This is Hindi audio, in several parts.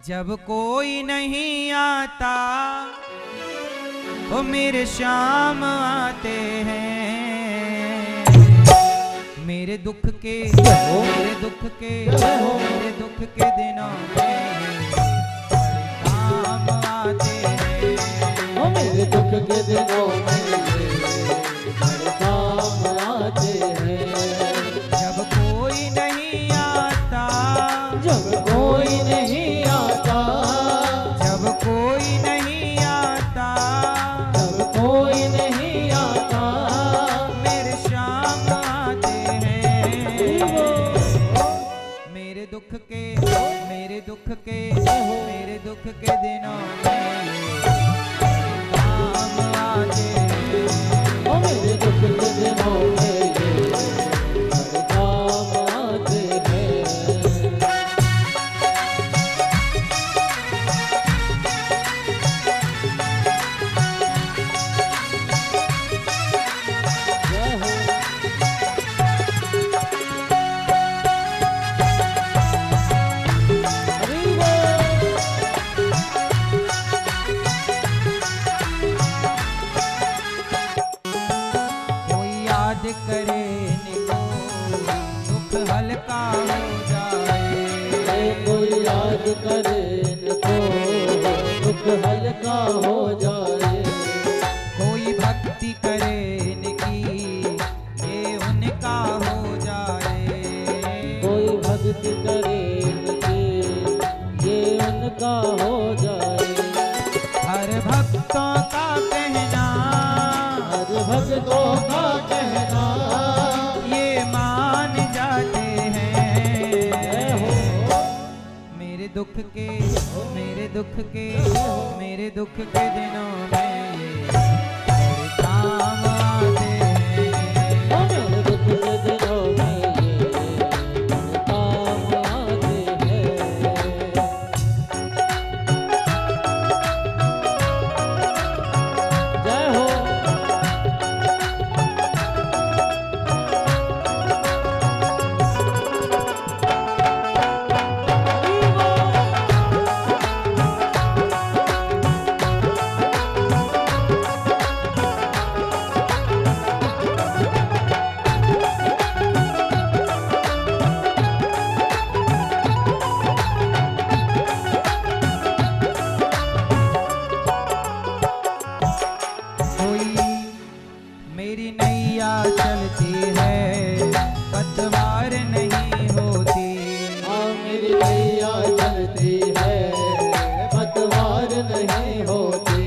जब कोई नहीं आता वो मेरे शाम आते हैं, मेरे दुख के मेरे दुख के मेरे दुख के दिनों में काम आते हैं, मेरे दुख के दिनों में बड़े काम आते हैं। जब कोई नहीं आता, जब कोई नहीं आता, जब कोई नहीं आता, जब कोई नहीं आता, मेरे शाम आते हैं, मेरे दुख के मेरे दुख के मेरे दुख के दिनों में काम आते हैं, मेरे दुख के दिनों में बड़े काम आते हैं। जय हो हरि बोल। कोई याद करे निको दुख हल्का हो जाए, कोई याद करे इनको दुख हल्का हो जाए। कोई भक्ति करे इनकी ये उनका हो जाए, कोई भक्ति करे इनकी ये उनका हो जाए। हर भक्तों का कहना हर भक्तों का कहना ये मान जाते हैं, मेरे दुख के मेरे दुख के मेरे दुख के दिनों में ये काम आते हैं, मेरे दुख के दिनों में ये काम आते हैं। जय हो कोई मेरी नैया चलती है पतवार नहीं होती, मेरी नैया चलती है पतवार नहीं होती।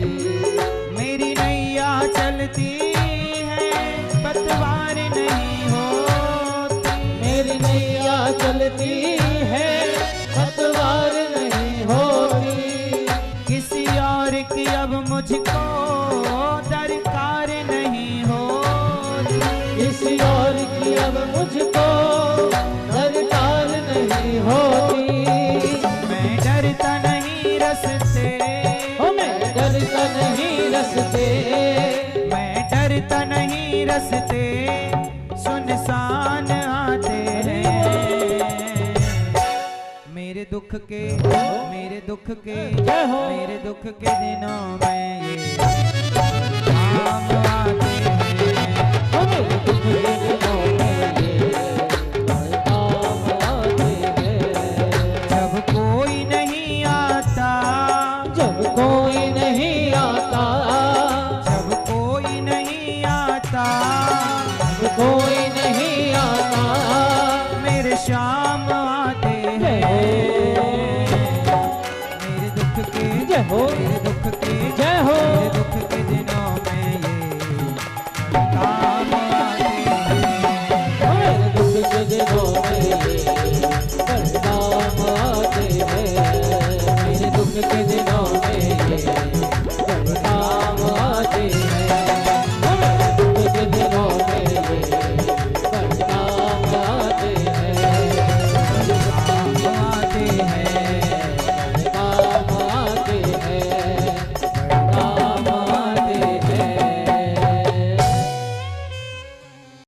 मेरी नैया चलती है पतवार नहीं होती, मेरी नैया चलती है पतवार नहीं होती। किसी और की अब मुझको दरकार नहीं होती, किसी और की अब मुझको दरकार नहीं होती। मैं डरता नहीं रस्ते, मैं डरता नहीं रस्ते, मैं डरता नहीं रस्ते सुनसान आते हैं, मेरे दुख के मेरे दुख के जय हो मेरे दुख के दिनों में ये काम आते हैं, मेरे दुख के दिनों